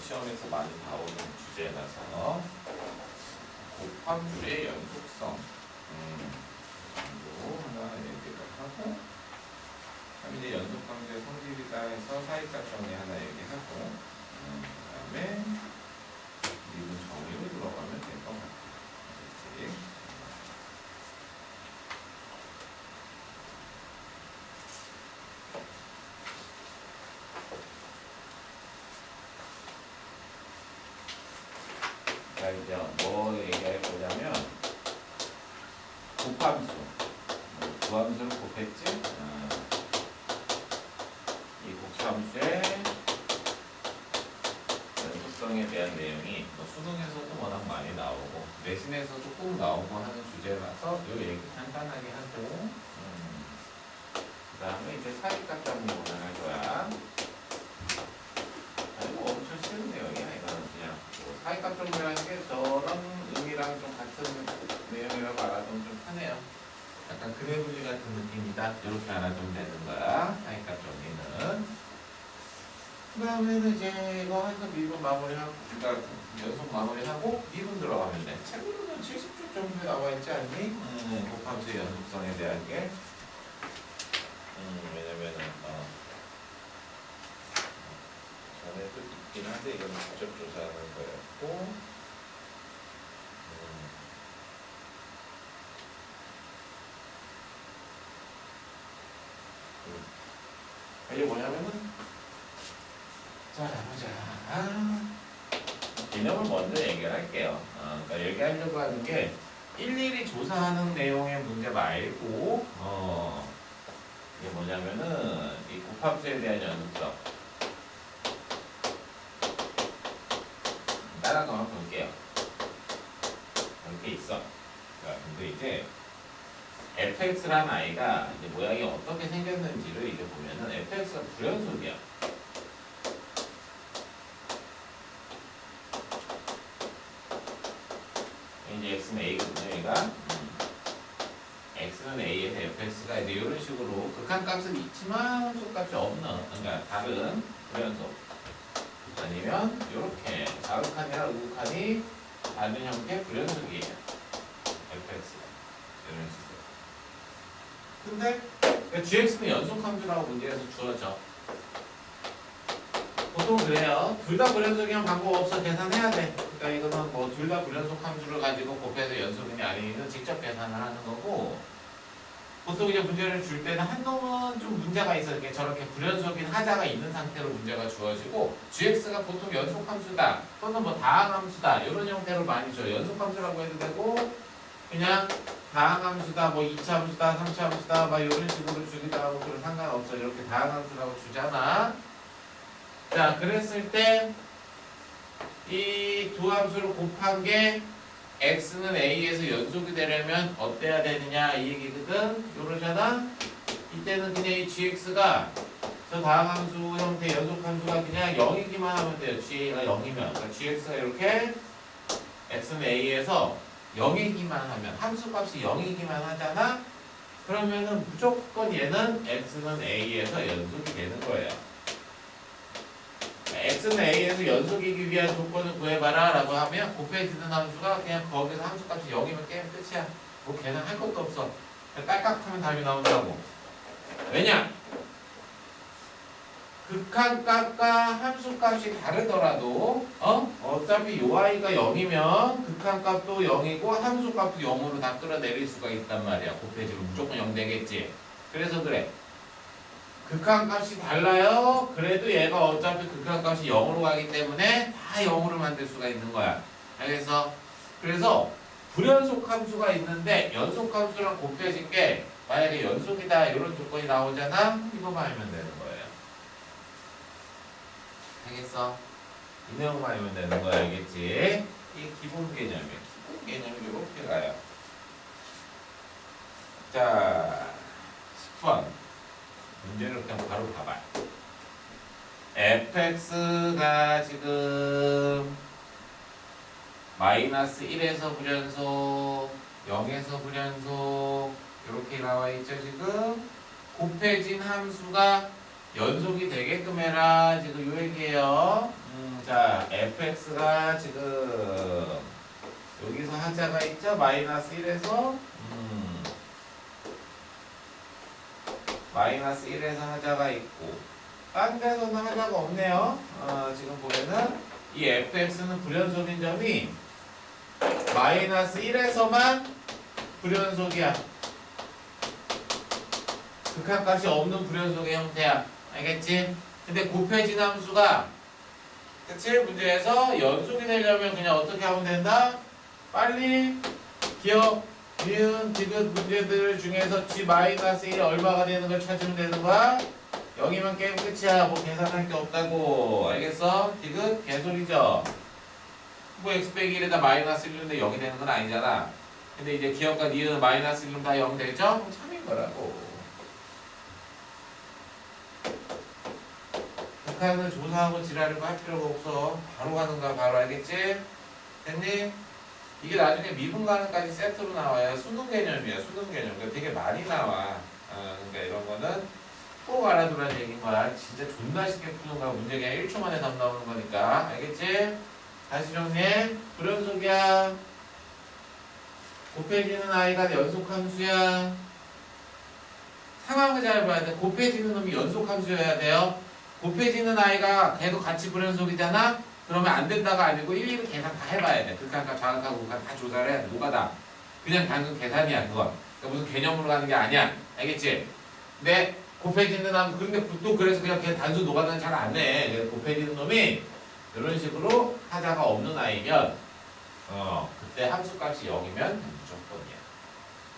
시험에서 많이 나오는 주제라서 곱함수의 연속성 정도 하나 얘기를 하고, 그다음에 이제 연속함수의 성질이다 해서 사이값 정리 하나 얘기하고, 그다음에 미분 정리로 들어가면 될 것 같아요. 그렇지? 자, 이제 뭐 얘기할 거냐면 곱함수, 구함수를 곱했지? 이 곱함수의 연속성에 대한 내용이 뭐 수능에서도 워낙 많이 나오고 내신에서도 꼭 나오고 하는 주제라서 이 얘기 간단하게 하고, 그 다음에 이제 사이값 정리를 할 거야. 아이고, 엄청 쉬운 내용이야. 이거는 그냥 뭐 사이값 정리라는 게 저런 의미랑 좀 같은 내용이라고 알아두면 좀 편해요. 약간 그래블리 같은 느낌이다. 이렇게 알아두면 되는 거야. 사이값 정리는. 그 다음에는 이제 이거 해서 미분 마무리하고, 그러니까 연속 마무리하고 미분 들어가면 돼. 책으로는 70쪽 정도 나와 있지 않니? 곱함수의 연속성에 대한 게. 왜냐면은 전에도 있긴 한데 이건 직접 조사하는 거였고, 이게 뭐냐면은, 자 보자. 개념을 먼저 얘기를 할게요. 그러니까 얘기하려고 하는 게 일일이 조사하는 내용의 문제 말고, 이게 뭐냐면은 이 곱함수에 대한 연속성. 다른 거 한번 볼게요. 이렇게 있어. 근데 이제 fx란 아이가 이제 모양이 어떻게 생겼는지를 이제 보면은 fx가 불연속이야. 이제 x는 a거든요. 얘가 x는 a에서 fx가 이제 이런 식으로 극한값은 있지만 함수값이 없는, 그러니까 다른 불연속, 아니면 이렇게 자극한이랑 우극한이 다른 형태의 불연속이에요. fx가 이런 식으로. 근데 gx는 연속함수라고 문제에서 주어져. 보통 그래요. 둘 다 불연속이면 방법 없어. 계산해야 돼. 그러니까 이거는 뭐 둘 다 불연속 함수를 가지고 곱해서 연속이냐 아니면 직접 계산을 하는 거고, 보통 이제 문제를 줄 때는 한 놈은 좀 문제가 있어. 이렇게 저렇게 불연속인 하자가 있는 상태로 문제가 주어지고, gx가 보통 연속함수다 또는 뭐 다항함수다 이런 형태로 많이 줘요. 연속함수라고 해도 되고 그냥 다항함수다, 뭐 2차 함수다, 3차 함수다 막 이런 식으로 주기도 하고 그런 상관없어. 이렇게 다항함수라고 주잖아. 자, 그랬을 때 이 두 함수를 곱한 게 x는 a에서 연속이 되려면 어때야 되느냐 이 얘기거든. 요러잖아. 이때는 그냥 이 gx가 저 다항함수 형태 연속함수가 그냥 0이기만 하면 돼요. g가 0이면. 그러니까 gx가 이렇게 x는 a에서 0이기만 하면, 함수값이 0이기만 하잖아. 그러면은 무조건 얘는 x는 a에서 연속이 되는 거예요. x는 a에서 연속이기 위한 조건을 구해봐라 라고 하면 곱해지는 함수가 그냥 거기서 함수값이 0이면 게임 끝이야. 뭐 계산할 것도 없어. 딸깍하면 답이 나온다고. 왜냐? 극한값과 함수값이 다르더라도 어차피 요 아이가 0이면 극한값도 0이고 함수값도 0으로 다 끌어내릴 수가 있단 말이야. 곱해지면 무조건 0 되겠지. 그래서 그래. 극한값이 달라요. 그래도 얘가 어차피 극한값이 0으로 가기 때문에 다 0으로 만들 수가 있는 거야. 그래서 불연속 함수가 있는데 연속 함수랑 곱해진 게 만약에 연속이다 이런 조건이 나오잖아. 이거만 알면 되는 거예요. 알겠어? 이 내용만 알면 되는 거 알겠지? 이게 기본 개념이야. 기본 개념이 이렇게 가요. 자, 10번. 문제를 그냥 바로 봐봐. fx가 지금 마이너스 1에서 불연속, 0에서 불연속 이렇게 나와 있죠. 지금 곱해진 함수가 연속이 되게끔 해라. 지금 요 얘기예요. 자, fx가 지금 여기서 하자가 있죠? 마이너스 1에서 마이너스 1에서 하자가 있고 딴 데서는 하자가 없네요. 지금 보면은 이 fx는 불연속인 점이 마이너스 1에서만 불연속이야. 극한값이 없는 불연속의 형태야. 알겠지? 근데 곱해진 함수가 그치? 문제에서 연속이 되려면 그냥 어떻게 하면 된다? 빨리 기억, 니은, 디귿 문제들 중에서 g-1이 얼마가 되는 걸 찾으면 되는 거야? 0이면 게임 끝이야. 뭐 계산할 게 없다고. 알겠어? 디귿 개소리죠? 뭐 x 빼기 1에다 마이너스 1인데 0이 되는 건 아니잖아. 근데 이제 기억과 니은은 마이너스 1이면 다 0 되죠? 그럼 참인 거라고. 북한을 조사하고 지랄이고 할 필요가 없어. 바로 가는 거야. 바로. 알겠지? 됐니? 이게 나중에 미분가능까지 세트로 나와요. 수능 개념이야. 수능 개념. 그러니까 되게 많이 나와. 그러니까 이런 거는 꼭 알아두라는 얘기인 거야. 진짜 존나 쉽게 푸는 거야. 문제 그냥 1초 만에 답 나오는 거니까. 알겠지? 다시 정리해. 불연속이야. 곱해지는 i가 연속함수야. 상황을 잘 봐야 돼. 곱해지는 놈이 연속함수여야 돼요. 곱해지는 i가 걔도 같이 불연속이잖아? 그러면 안 된다가 아니고 일일이 계산 다 해봐야 돼. 극한값, 좌극하고 극한 다 조사를 해야 돼. 노가다. 그냥 방금 계산이야, 그건. 그러니까 무슨 개념으로 가는 게 아니야. 알겠지? 근데 곱해지는 함수, 근데 또 그래서 그냥 단수 노가다는 잘 안 해. 그래서 곱해지는 놈이 이런 식으로 하자가 없는 i면 그때 함수값이 0이면 무조건이야.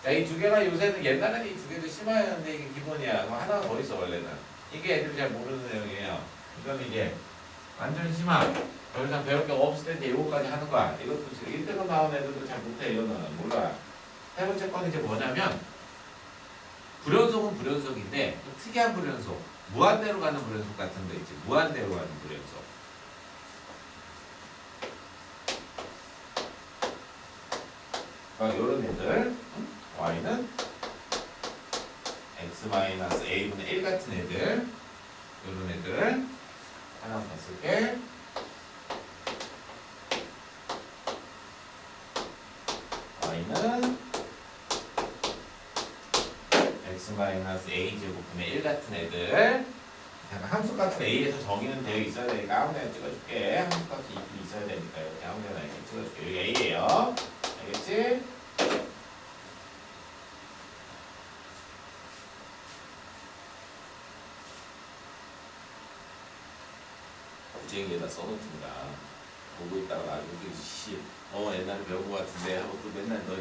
자, 이 두 개가 요새는 옛날에는 이 두 개도 심화였는데 이게 기본이야. 그럼 하나가 더 있어 원래는. 이게 애들이 잘 모르는 내용이에요. 이건 이게 완전 심화. 더 이상 배울 게 없을 때 이제 이거까지 하는 거야. 이것도 지금 1등급 나온 애들도 잘 못해. 이거는 몰라. 세 번째 건 이제 뭐냐면 불연속은 불연속인데 좀 특이한 불연속. 무한대로 가는 불연속 같은 거 있지. 무한대로 가는 불연속. 요런 애들 y는 x-a분의 1 같은 애들 요런 애들 하나 더 쓸게. y는 x-a 제곱분의 1 같은 애들. 잠깐 함수값은 a에서 정의는 되어 있어야 되니까 아무데나 찍어줄게. 함수값이 있긴 있어야 되니까 이렇게 아무데나 이렇게 찍어줄게. 여기 a예요. 알겠지? 구쟁이에다 써놓든가. 보고 있다가 나중에 옛날에 배운 것 같은데 하고 또 맨날 너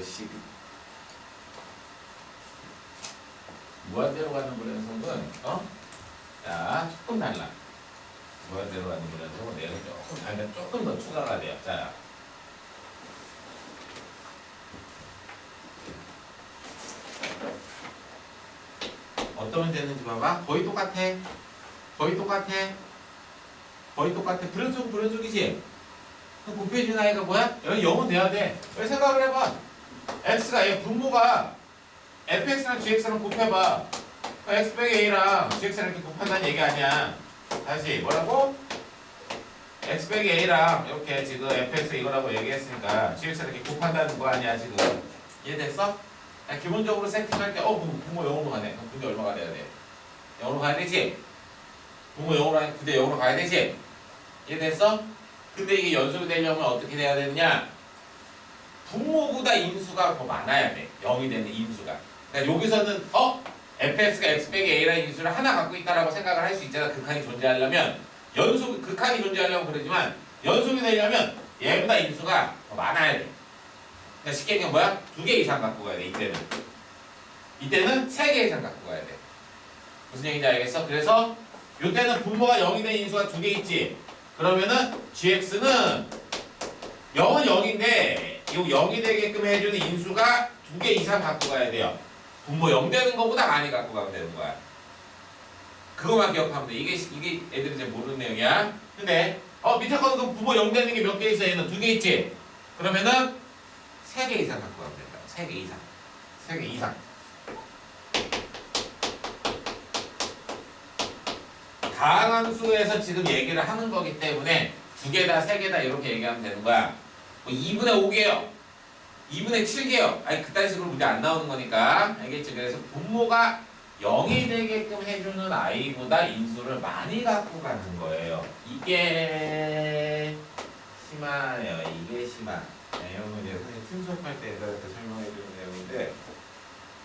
무한대로 가는 불연속은 자 조금 달라. 무한대로 가는 불연속은 내가 조금 달면 조금 더 추가가 돼요. 자 어떤 되는지 봐봐. 거의 똑같아. 거의 똑같아. 거의 똑같아. 불연속은 불연속이지. 그럼 곱해진 i가 뭐야? 여기 0은 돼야 돼. 왜 생각을 해봐. x가 얘 분모가 fx랑 gx랑 곱해봐. x 빼기 a랑 gx랑 이렇게 곱한다는 얘기 아니야. 다시 뭐라고? x 빼기 a랑 이렇게 지금 fx 이거라고 얘기했으니까 gx랑 이렇게 곱한다는 거 아니야 지금. 이해됐어? 기본적으로 세팅할 때 분모 0으로 가네. 그럼 근데 얼마가 돼야 돼? 0으로 가야 되지? 분모 0으로 가야 근데 0으로 가야 되지? 이해됐어? 근데 이게 연속이 되려면 어떻게 돼야 되느냐? 분모보다 인수가 더 많아야 돼. 0이 되는 인수가. 그러니까 여기서는 fx가 x 빼기 a라는 인수를 하나 갖고 있다라고 생각을 할 수 있잖아. 극한이 존재하려면 극한이 존재하려면 그러지만 연속이 되려면 얘보다 인수가 더 많아야 돼. 그러니까 쉽게 얘기하면 뭐야? 2개 이상 갖고 가야 돼. 이때는 3개 이상 갖고 가야 돼. 무슨 얘기인지 알겠어? 그래서 이때는 분모가 0이 된 인수가 2개 있지. 그러면은 gx는 0은 0인데 이 0이 되게끔 해주는 인수가 2개 이상 갖고 가야 돼요. 분모 0 되는 것보다 많이 갖고 가면 되는 거야. 그거만 기억하면 돼. 이게 애들이 이제 모르는 내용이야. 근데 밑에 거는 분모 0 되는 게 몇 개 있어? 얘는 2개 있지? 그러면은 3개 이상 갖고 가면 된다. 3개 이상. 3개 이상. 다항함수에서 지금 얘기를 하는 거기 때문에 2개다, 3개다 이렇게 얘기하면 되는 거야. 뭐 2분의 5개요. 2분의 7개요. 아니 그딴 식으로 문제 안 나오는 거니까. 알겠지? 그래서 분모가 0이 되게끔 해주는 아이보다 인수를 많이 갖고 가는 거예요. 이게 심하네요. 이게 심한. 네, 이건 이제 선생님 순수업할 때 이렇게 설명해 주는 내용인데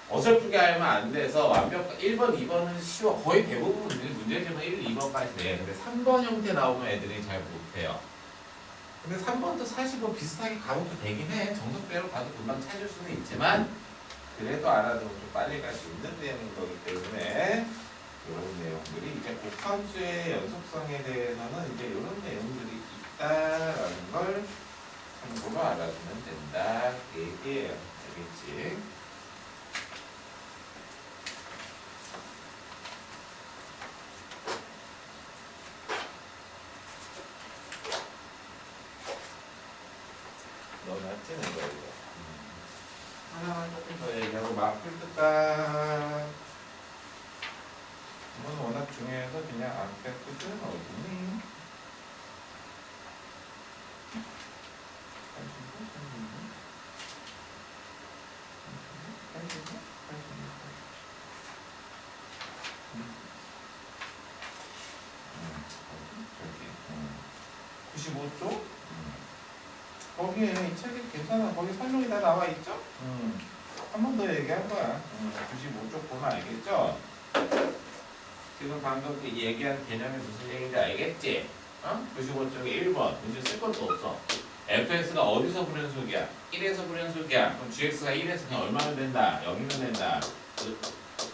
어설프게 알면 안 돼서 완벽 1번, 2번은 쉬워. 거의 대부분 문제지만 1, 2번까지 돼. 근데 3번 형태 나오면 애들이 잘 못해요. 근데 3번도 사실 뭐 비슷하게 가고도 되긴 해. 정석대로 가도 금방 찾을 수는 있지만 그래도 알아도 좀 빨리 갈 수 있는 내용인 거기 때문에 이런 내용들이 이제 곱함수의 연속성에 대해서는 이제 이런 내용들이 있다라는 걸 참고로 알아두면 된다. 그 얘기예요. 알겠지? 너무 찌는 거야 이거. 하나만 조금 더 얘기하고 막 풀뜯까. 이건 워낙 중요해서 그냥 안 뺐거든. 어디니? 저기 95쪽? 거기에 이 책이 괜찮아. 거기 설명이 다 나와 있죠? 한 번 더 얘기할 거야. 95쪽 보면 알겠죠? 지금 방금 그 얘기한 개념이 무슨 얘기인지 알겠지? 95쪽에 1번 문제 쓸 것도 없어. fx가 어디서 불연속이야? 1에서 불연속이야. 그럼 gx가 1에서 그냥 얼마면 된다? 0이면 된다.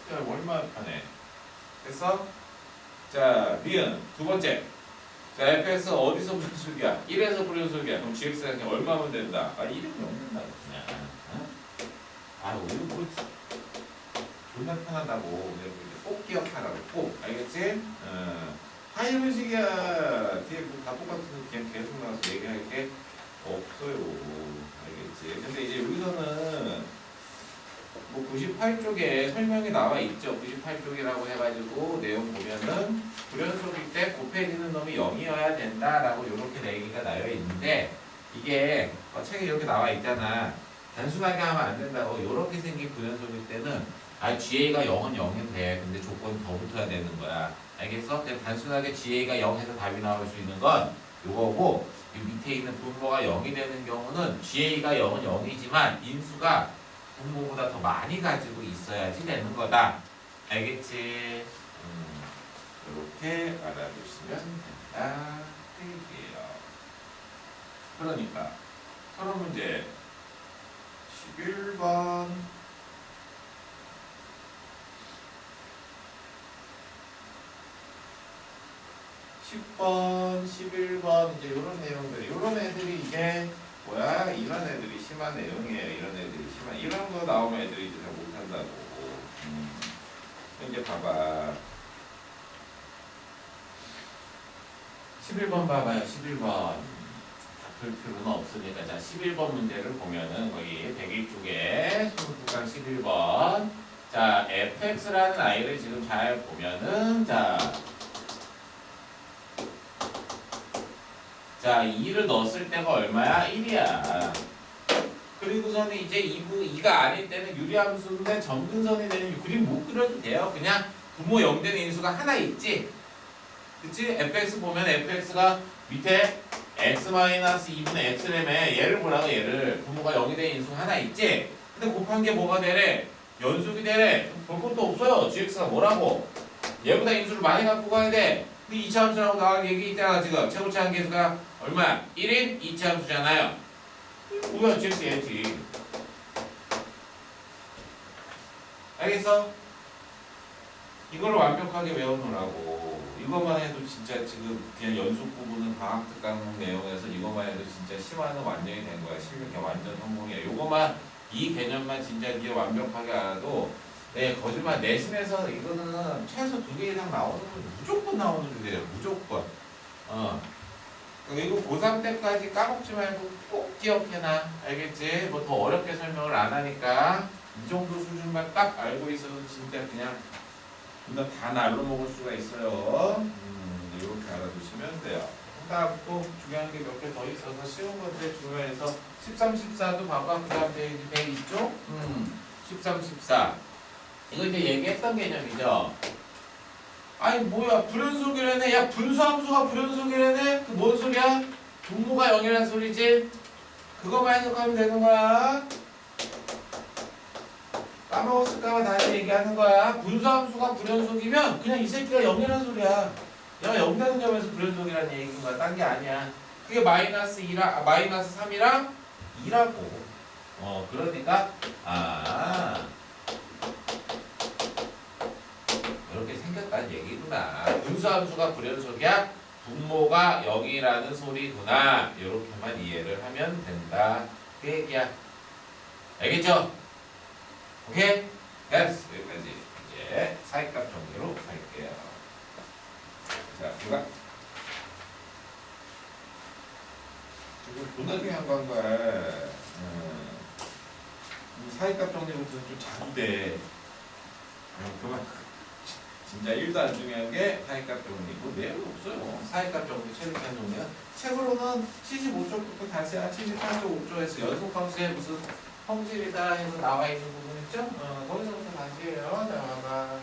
그냥 얼마 하네. 됐어? 자, 니은 두 번째. 자, fx가 어디서 불연속이야? 1에서 불연속이야. 그럼 gx가 그냥 얼마면 된다? 1이면 0된다. 그냥. 오늘 뭐 존나 편하다고. 꼭 기억하라고. 꼭. 알겠지? 이런 식이야. 뒤에 다 똑같은 거 그냥 계속 나와서 얘기할 게 없어요. 알겠지? 근데 이제 여기서는 뭐 98쪽에 설명이 나와 있죠. 98쪽이라고 해가지고 내용 보면은 불연속일 때 곱해지는 놈이 0이어야 된다라고 이렇게 얘기가 나와 있는데 이게 책에 이렇게 나와 있잖아. 단순하게 하면 안 된다고. 이렇게 생긴 불연속일 때는 GA가 0은 0은 돼. 근데 조건이 더 붙어야 되는 거야. 알겠어? 그냥 단순하게 GA가 0에서 답이 나올 수 있는 건 이거고 이 밑에 있는 분모가 0이 되는 경우는 GA가 0은 0이지만 인수가 분모보다 더 많이 가지고 있어야지 되는 거다. 알겠지? 이렇게 알아두시면 된다. 그 얘기예요. 그러니까 서로 문제 11번 10번, 11번 이제 이런 내용들, 이런 애들이 이게 뭐야? 이런 애들이 심한 내용이에요. 이런 애들이 심한 이런 거 나오면 애들이 이제 잘 못한다고. 이제 봐봐. 11번 봐봐요. 11번. 다풀 필요는 없으니까 자 11번 문제를 보면은 거기 101쪽에 29강 11번 자 fx라는 아이를 지금 잘 보면은 자 2를 넣었을 때가 얼마야? 1이야. 그리고서는 이제 2가 아닐 때는 유리함수인데 점근선이 되는 그림 못 그려도 돼요. 그냥 분모 0 되는 인수가 하나 있지. 그치? fx 보면 fx가 밑에 x-2분의 x라며 얘를 보라고 얘를 분모가 0이 되는 인수가 하나 있지. 근데 곱한 게 뭐가 되래? 연속이 되래. 볼 것도 없어요. gx가 뭐라고? 얘보다 인수를 많이 갖고 가야 돼. 근데 2차 함수라고 나와 얘기했잖아 지금. 최고치 한계수가 얼마야? 1인 2차 함수잖아요. 뭐야 gx 얘지. 알겠어? 이걸 완벽하게 외워놓으라고. 이것만 해도 진짜 지금 그냥 연속 부분은 과학특강 내용에서 이것만 해도 진짜 심화는 완전히 된 거야. 실력이 완전 성공이야. 이것만 이 개념만 진짜 네가 완벽하게 알아도 네, 거짓말 내신에서 이거는 최소 2개 이상 나오는 무조건 나오는 주제예요. 무조건. 이거 고3 때까지 까먹지 말고 꼭 기억해놔. 알겠지? 뭐 더 어렵게 설명을 안 하니까 이 정도 수준만 딱 알고 있어도 진짜 그냥 존나 다 날로 먹을 수가 있어요. 이렇게 알아두시면 돼요. 딱 또 중요한 게 몇 개 더 있어서 쉬운 건데 중요해서 13, 14도 봐봐. 그 다음 페이지 102쪽 13, 14 이거 이제 얘기했던 개념이죠. 아니 뭐야 불연속이라네. 야 분수함수가 불연속이라네. 그 뭔 소리야? 분모가 0이라는 소리지. 그거만 해석하면 되는 거야. 까먹었을까봐 다시 얘기하는 거야. 분수함수가 불연속이면 그냥 이 새끼가 0이라는 소리야. 얘가 0 되는 점에서 불연속이라는 얘기인 거야. 딴 게 아니야. 그게 마이너스 3이랑 2라고. 그러니까 이렇게 생겼다는 얘기구나. 분수함수가 불연속이야. 분모가 0이라는 소리구나. 이렇게만 이해를 하면 된다. 그 얘기야. 알겠죠? 오케이? 됐어. 여기까지. 이제 사이값 정리로 갈게요. 자, 누가? 지금 존나 중요한 거 한 거야. 사이값 정리부터는 좀 자주 돼. 그만. 진짜 1도 안 중요한 게 사이값 정리. 뭐 내용 없어요. 사이값 정리, 최대한 정리는 책으로는 75쪽부터 다시야 78.5쪽에서 연속함수의 무슨 성질이다 해서 나와 있는 부분 있죠? 거기서부터 다시 해요. 자,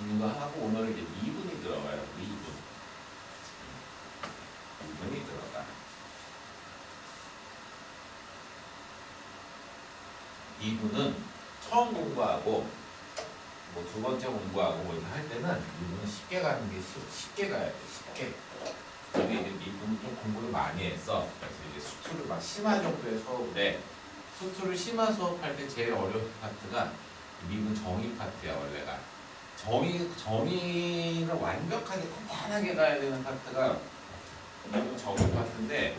이거 하고 오늘은 이제 2분이 들어가요. 2분이 들어가. 2분은 처음 공부하고 뭐 두 번째 공부하고 뭐 이렇게 할 때는 2분은 쉽게 가는 게 쉽게 가야 돼. 쉽게. 저기 이제 2분은 좀 공부를 많이 했어. 그래서 이제 수투를 막 심화 정도의 수업인데 수투를 심화 수업할 때 제일 어려운 파트가 2분 정의 파트야 원래가. 정의를 완벽하게 탄탄하게 가야 되는 파트가 이건 정의 파트인데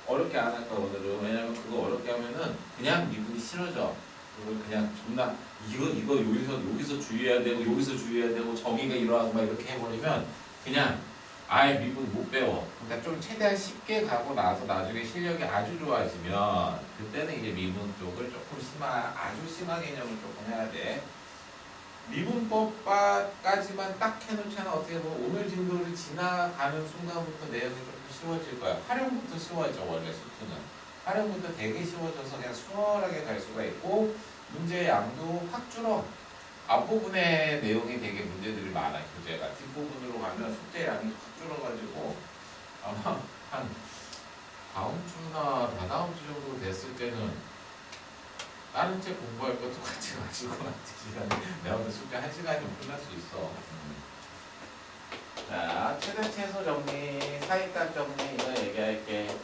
어렵게 안 할까 오늘은. 왜냐면 그거 어렵게 하면은 그냥 미분이 싫어져. 그걸 그냥 존나 이거 여기서 주의해야 되고 여기서 주의해야 되고 정의가 이러하고 막 이렇게 해버리면 그냥 아예 미분 못 배워. 그러니까 좀 최대한 쉽게 가고 나서 나중에 실력이 아주 좋아지면 그때는 이제 미분 쪽을 조금 아주 심한 개념을 조금 해야 돼. 미분법까지만 딱 해놓잖아. 어떻게 보면 오늘 진도를 지나가는 순간부터 내용이 조금 쉬워질 거야. 활용부터 쉬워져. 원래 수투는 활용부터 되게 쉬워져서 그냥 수월하게 갈 수가 있고 문제의 양도 확 줄어. 앞부분의 내용이 되게 문제들이 많아. 교재가 뒷부분으로 가면 숙제 양이 확 줄어가지고 아마 한 다음 주나 다다음 주 정도 됐을 때는 다른 책 공부할 거 똑같이 가지고 내가 오늘 숙제 1시간이면 끝날 수 있어. 자, 최대 최소 정리, 사이값 정리 이거 얘기할게.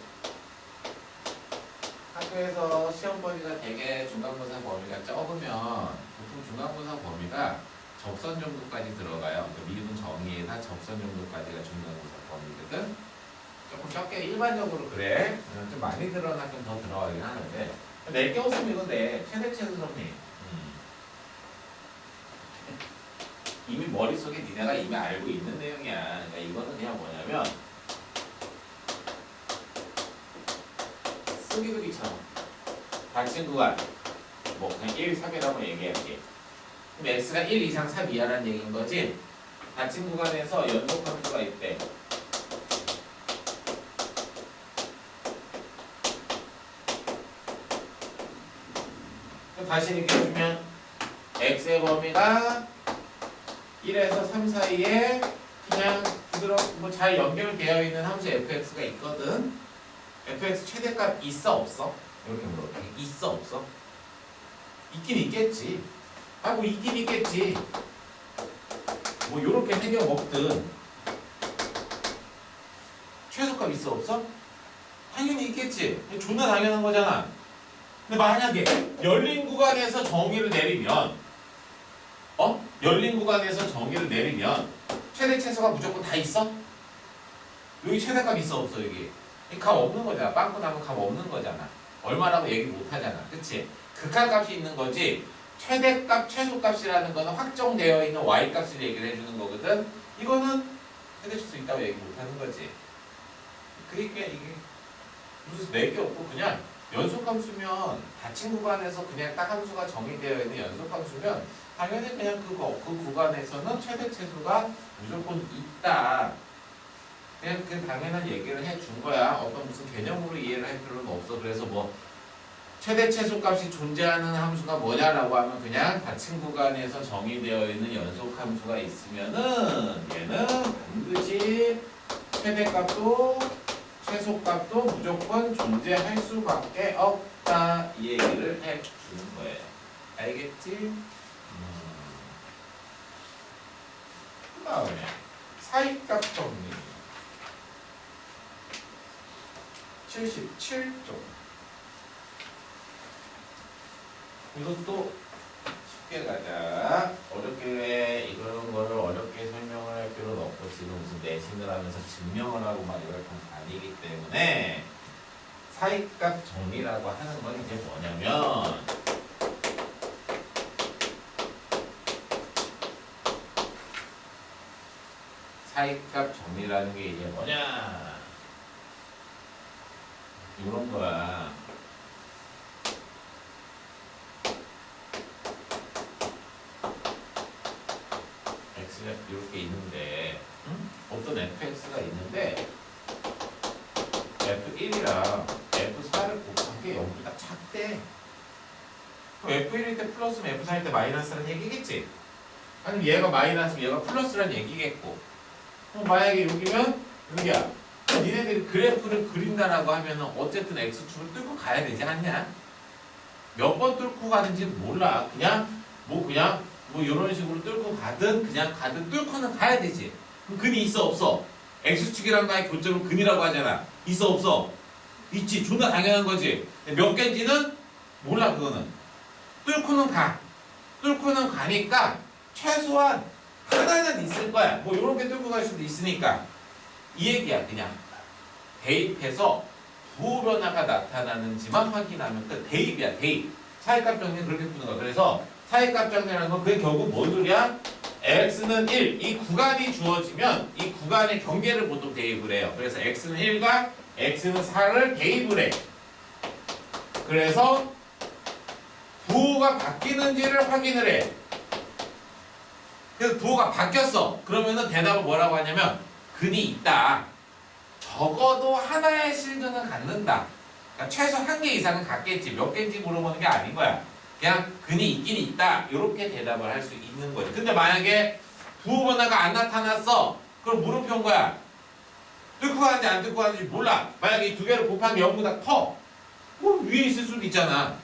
학교에서 시험 범위가 되게 중간고사 범위가 적으면 보통 중간고사 범위가 접선 정도까지 들어가요. 그러니까 미분 정의에다 접선 정도까지가 중간고사 범위거든. 조금 적게 일반적으로 그래. 좀 많이 들어가긴 더 들어가긴 하는데. 낼 게 없으면 이건 내 최대 최소 정리. 이미 머릿속에 니네가 이미 알고 있는 내용이야. 그러니까 이거는 그냥 뭐냐면 쓰기도 귀찮아. 닫힌 구간 뭐 그냥 1, 3이라고 얘기할게. 그럼 x가 1 이상 3 이하라는 얘기인 거지. 닫힌 구간에서 연속함수가 있대. 다시 얘기해주면 x의 범위가 1에서 3 사이에 그냥 뭐 잘 연결되어 있는 함수 fx가 있거든. fx 최대값 있어 없어? 이렇게 물어볼게. 있어 없어? 있긴 있겠지. 뭐 있긴 있겠지. 뭐 요렇게 생겨 먹든 최소값 있어 없어? 당연히 있겠지. 존나 당연한 거잖아. 근데 만약에 열린 구간에서 정의를 내리면 열린 구간에서 정의를 내리면 최대 최소가 무조건 다 있어? 여기 최대값 있어 없어? 여기 값 없는 거잖아. 빵꾸 나면 값 없는 거잖아. 얼마라고 얘기 못 하잖아. 그치? 극한값이 있는 거지 최대값, 최소값이라는 거는 확정되어 있는 y값을 얘기를 해주는 거거든. 이거는 해줄 수 있다고 얘기 못하는 거지. 그러니까 이게 무슨 맥이 없고 그냥 연속함수면 닫힌 구간에서 그냥 딱 함수가 정의되어 있는 연속함수면 당연히 그냥 그 구간에서는 최대 최소가 무조건 있다. 그냥 그 당연한 얘기를 해준 거야. 어떤 무슨 개념으로 이해를 할 필요는 없어. 그래서 뭐 최대 최소값이 존재하는 함수가 뭐냐라고 하면 그냥 닫힌 구간에서 정의되어 있는 연속함수가 있으면은 얘는 반드시 최대값도 최소값도 무조건 존재할 수밖에 없다. 이 얘기를 해주는 거예요. 알겠지? 그 다음에 사이값 정리 77쪽. 이것도 쉽게 가자. 어렵게 이런 거를 어렵게 설명을 할 필요는 없고 지금 무슨 내신을 하면서 증명을 하고 막 이럴 건 아니기 때문에 사이값 정리라고 하는 건 이제 뭐냐면 사이값 정리라는 게 이제 뭐냐 이런 거야. 이렇게 있는데 어떤 fx가 있는데 f1이랑 f4를 곱한 게 0보다 작대. 그럼 f1일 때 플러스면 f4일 때 마이너스라는 얘기겠지? 아니면 얘가 마이너스면 얘가 플러스라는 얘기겠고. 만약에 여기면 여기야. 니네들이 그래프를 그린다라고 하면은 어쨌든 x축을 뚫고 가야 되지 않냐? 몇 번 뚫고 가는지는 몰라. 그냥 이런 식으로 뚫고 가든 그냥 가든 뚫고는 가야 되지. 그럼 근이 있어 없어? x축이란 거의 교점을 근이라고 하잖아. 있어 없어? 있지. 존나 당연한 거지. 몇 개인지는 몰라. 그거는 뚫고는 가. 뚫고는 가니까 최소한 하나는 있을 거야. 뭐 이렇게 뚫고 갈 수도 있으니까 이 얘기야. 그냥 대입해서 부호 변화가 나타나는지만 확인하면 끝. 대입이야. 대입. 사이값 정리는 그렇게 푸는 거야. 그래서 사이값 정리라는 건 그게 결국 뭔 소리야? x는 1. 이 구간이 주어지면 이 구간의 경계를 보통 대입을 해요. 그래서 x는 1과 x는 4를 대입을 해. 그래서 부호가 바뀌는지를 확인을 해. 그래서 부호가 바뀌었어. 그러면은 대답을 뭐라고 하냐면 근이 있다. 적어도 하나의 실근은 갖는다. 그러니까 최소 한 개 이상은 갖겠지. 몇 개인지 물어보는 게 아닌 거야. 그냥 근이 있긴 있다. 이렇게 대답을 할 수 있는 거지. 근데 만약에 부호 변화가 안 나타났어. 그럼 물음표인 거야. 뚫고 가는지 안 뚫고 가는지 몰라. 만약에 이 두 개를 곱한 게 0보다 커. 그럼 위에 있을 수도 있잖아.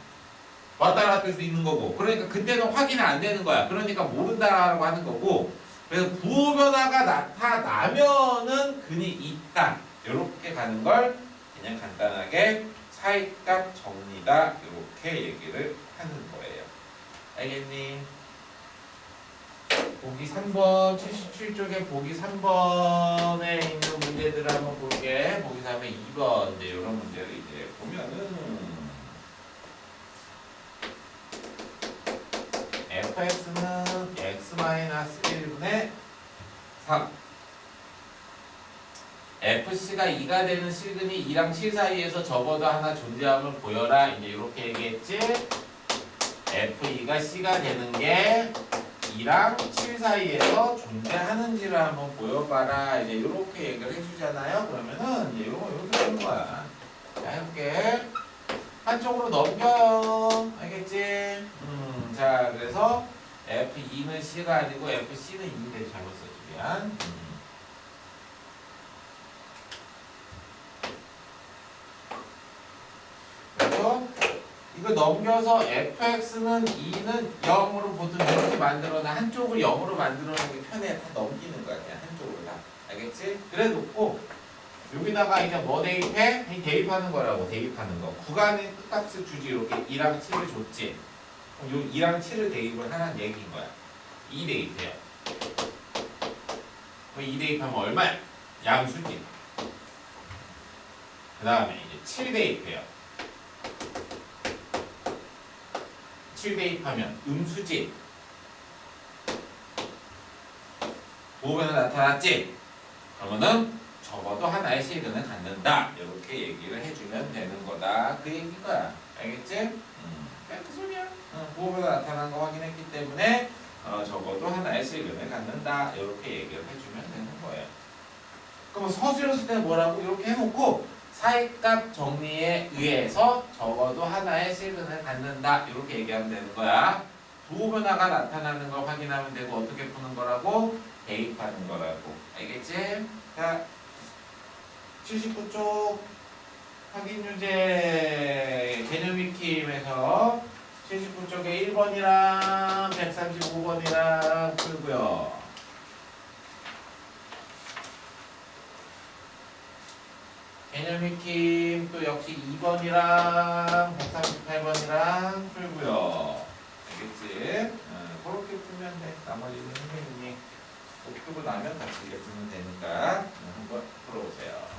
왔다 갔다 할 수도 있는 거고. 그러니까 그때는 확인이 안 되는 거야. 그러니까 모른다라고 하는 거고. 그래서 부호 변화가 나타나면은 근이 있다. 이렇게 가는 걸 그냥 간단하게 사이값 정리다. 이렇게 얘기를 하는 거예요. 알겠니? 보기 3번, 77쪽에 보기 3번에 있는 문제들을 한번 볼게. 보기 3에 2번, 이제 이런 문제를 이제 보면은 fx는 x-1분의 3 fc가 2가 되는 실근이 2랑 7 사이에서 적어도 하나 존재함을 보여라. 이제 이렇게 얘기했지. f2가 c가 되는 게 2랑 7 사이에서 존재하는지를 한번 보여봐라. 이제 이렇게 얘기를 해주잖아요. 그러면은 이제 이렇게 하는 거야. 자, 해볼게. 한쪽으로 넘겨요. 알겠지? 자, 그래서 f2는 c가 아니고 fc는 2인데 잘못 썼지. 미안. 그래서 이거 넘겨서 fx는 2는 0으로 보통 이렇게 만들어놔. 한쪽을 0으로 만들어놓는 게 편해. 다 넘기는 거야. 그냥 한쪽으로 다. 알겠지? 그래 놓고 여기다가 이제 뭐 대입해? 대입하는 거라고. 대입하는 거. 구간의 끝값을 주지. 이렇게 2랑 7을 줬지. 그럼 요 2랑 7을 대입을 하라는 얘기인 거야. 2 대입해요. 그럼 2 대입하면 얼마야? 양수지. 그 다음에 이제 7 대입해요. 7 대입하면 음수지. 부호변화 나타났지? 그러면은 적어도 하나의 실근을 갖는다. 이렇게 얘기를 해주면 되는 거다. 그 얘기인 거야. 알겠지? 그냥 그 소리야. 부호변화 나타난 거 확인했기 때문에 적어도 하나의 실근을 갖는다. 이렇게 얘기를 해주면 되는 거예요. 그럼 서술을 쓸 때는 뭐라고? 이렇게 해놓고 사이값 정리에 의해서 적어도 하나의 실근을 갖는다. 이렇게 얘기하면 되는 거야. 부호변화가 나타나는 걸 확인하면 되고 어떻게 푸는 거라고? 대입하는 거라고. 알겠지? 자, 79쪽 확인 유제 개념 익힘에서 79쪽에 1번이랑 135번이랑 풀고요. 개념 익힘 또 역시 2번이랑 138번이랑 풀고요. 알겠지? 그렇게 풀면 돼. 나머지는 선생님이 풀고 나면 같이 이렇게 풀면 되니까 한번 풀어보세요.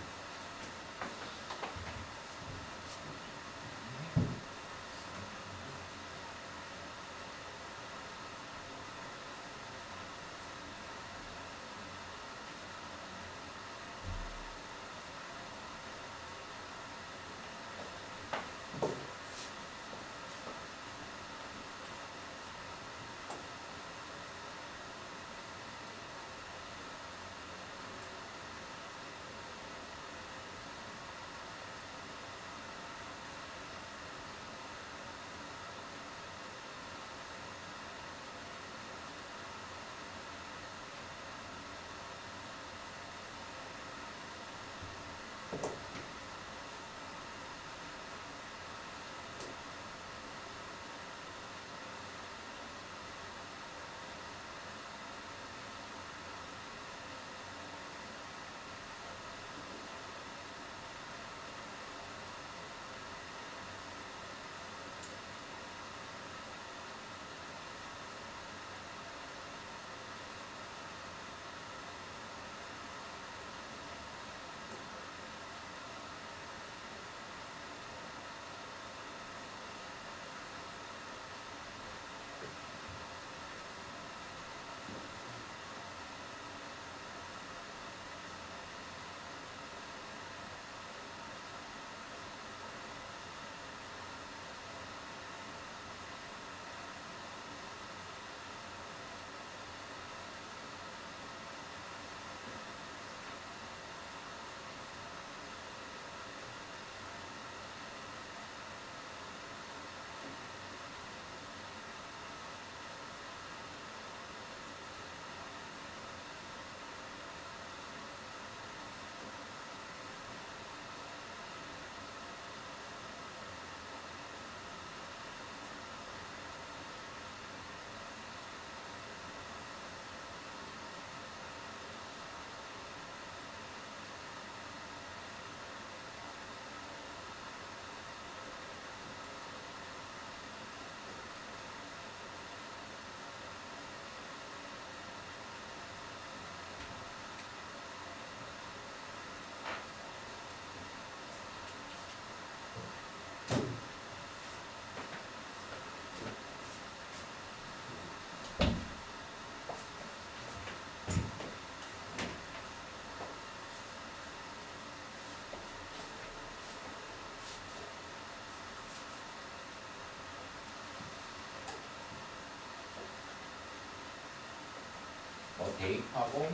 대입하고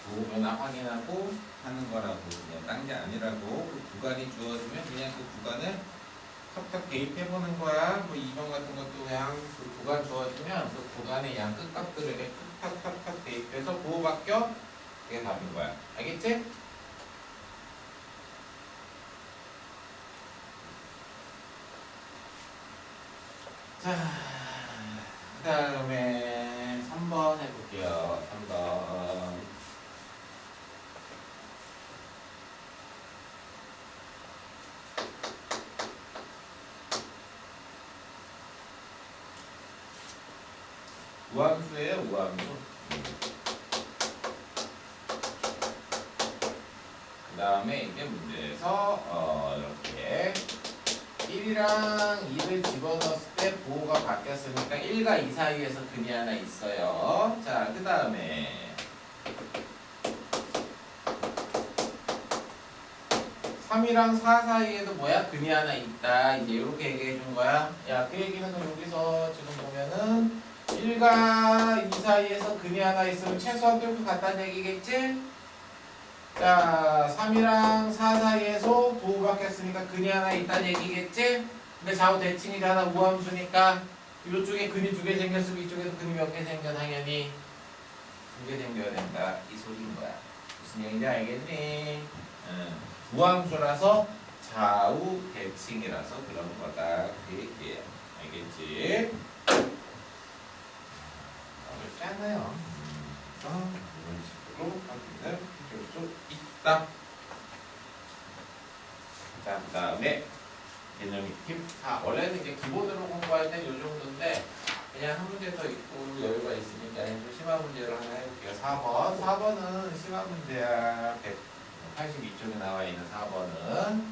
부호변화 확인하고 하는 거라고. 그냥 딴 게 아니라고. 그 구간이 주어지면 그냥 그 구간을 탁탁 대입해보는 거야. 뭐 2번 같은 것도 그냥 그 구간 주어지면 그 구간의 양 끝값들에게 탁탁탁탁 대입해서 부호 바뀌어. 그게 답인 거야. 알겠지? 자, 그 다음에 3번 해볼게요. 3번. 우함수예요, 우함수. 그 다음에 이제 문제에서 이렇게 1이랑 2를 집어넣었을 때 때 부호가 바뀌었으니까 1과 2 사이에서 근이 하나 있어요. 자, 그 다음에 3이랑 4 사이에도 뭐야? 근이 하나 있다. 이제 이렇게 얘기해 준 거야. 야, 그 얘기는 여기서 지금 보면은 1과 2 사이에서 근이 하나 있으면 최소한 뚫고 같다는 얘기겠지? 자, 3이랑 4 사이에서 부호 바뀌었으니까 근이 하나 있다는 얘기겠지? 근데 좌우 대칭이잖아. 우함수니까 이쪽에 근이 2개 생겼으면 이쪽에도 근이 몇 개 생겨? 당연히 2개 생겨야 된다. 이 소리인 거야. 무슨 얘기인지 알겠니? 응. 우함수라서 좌우 대칭이라서 그런 거다. 그 얘기예요. 알겠지? 어렵지 않아요. 이런 식으로 확인을 해줄 수 있다. 자, 그 다음에 개념이 팁 4. 원래는 이제 기본으로 공부할 땐 이 정도인데 그냥 한 문제 더 있고 여유가 있으니까 좀 심한 문제로 하나 해볼게요. 4번. 4번은 심한 문제야. 182쪽에 나와 있는 4번은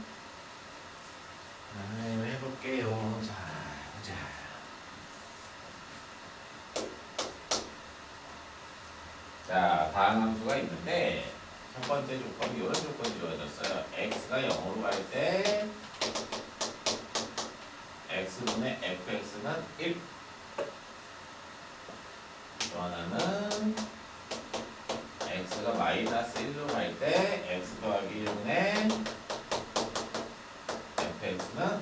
해볼게요. 자, 보자. 자, 다음 함수가 있는데 첫 번째 조건이 이런 조건이 주어졌어요. x가 0으로 갈 때 x분의 fx는 1. 또 하나는 x가 마이너스 1로 갈 때 x 더하기 1분의 fx는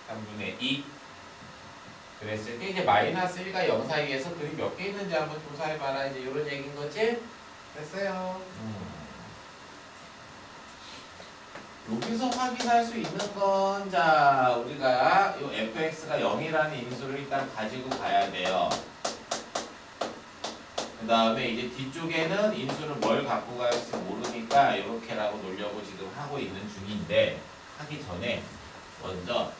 3분의 2. 그랬을 때 이제 마이너스 1과 0 사이에서 근이 몇 개 있는지 한번 조사해봐라. 이제 이런 얘기인 거지? 됐어요. 여기서 확인할 수 있는 건, 자, 우리가 이 fx가 0이라는 인수를 일단 가지고 가야 돼요. 그 다음에 이제 뒤쪽에는 인수는 뭘 갖고 갈지 모르니까 이렇게라고 놓으려고 지금 하고 있는 중인데, 하기 전에 먼저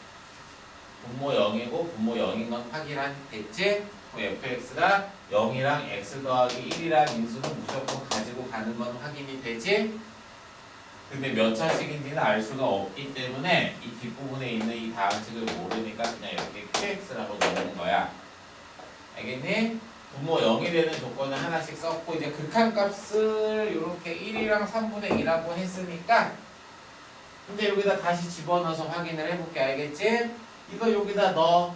분모 0이고 분모 0인 건 확인했지? fx가 0이랑 x 더하기 1이라는 인수는 무조건 가지고 가는 건 확인이 되지? 근데 몇 차식인지는 알 수가 없기 때문에 이 뒷부분에 있는 이 다항식을 모르니까 그냥 이렇게 qx라고 넣는 거야. 알겠니? 분모 0이 되는 조건을 하나씩 썼고 이제 극한값을 이렇게 1이랑 3분의 2라고 했으니까 근데 여기다 다시 집어넣어서 확인을 해볼게. 알겠지? 이거 여기다 넣어.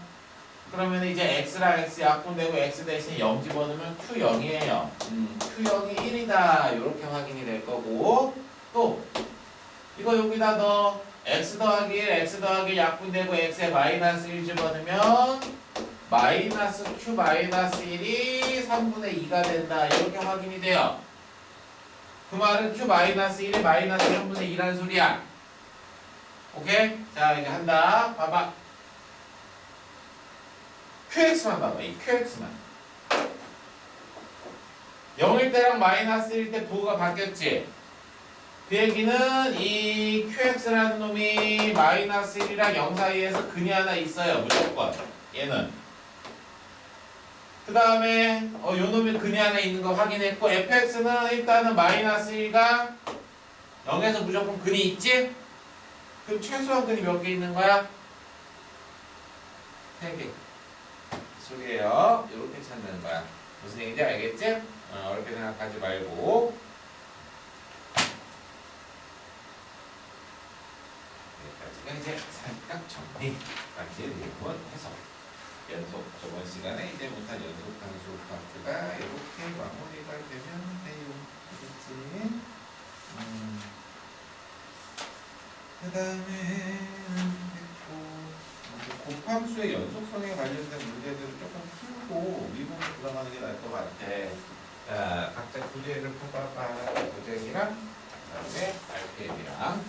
그러면 이제 x랑 x 약분되고 x 대신 0 집어넣으면 q0이에요. q0이 1이다. 이렇게 확인이 될 거고 또 이거 여기다 넣어. x 더하기 1, x 더하기 1 약분되고 x에 마이너스 1 집어넣으면 마이너스 q 마이너스 1이 3분의 2가 된다. 이렇게 확인이 돼요. 그 말은 q 마이너스 1이 마이너스 3분의 2라는 소리야. 오케이? 자 이제 한다. 봐봐. qx만 봐봐. 이 qx만. 0일 때랑 마이너스 1일 때 부호가 바뀌었지? 그 얘기는 이 qx라는 놈이 마이너스 1이랑 0 사이에서 근이 하나 있어요. 무조건. 얘는. 그 다음에 요 놈이 근이 하나 있는 거 확인했고 fx는 일단은 마이너스 1과 0에서 무조건 근이 있지? 그럼 최소한 근이 몇 개 있는 거야? 3개. 소리예요. 이렇게 찾는 거야. 무슨 얘기인지 알겠지? 어렵게 생각하지 말고. 여기까지가 이제 살짝 정리. 같이 내용을 해서 연속 저번 시간에 이제 못한 연속 함수 파트가 이렇게 마무리가 되면 돼요. 알겠지? 그 다음에 곱함수의 연속성에 관련된 문제들을 조금 풀고 미분으로 들어가는 게 나을 것 같아. 자, 각자 구제를 풀어봐. 구제이랑 그 다음에 RPM이랑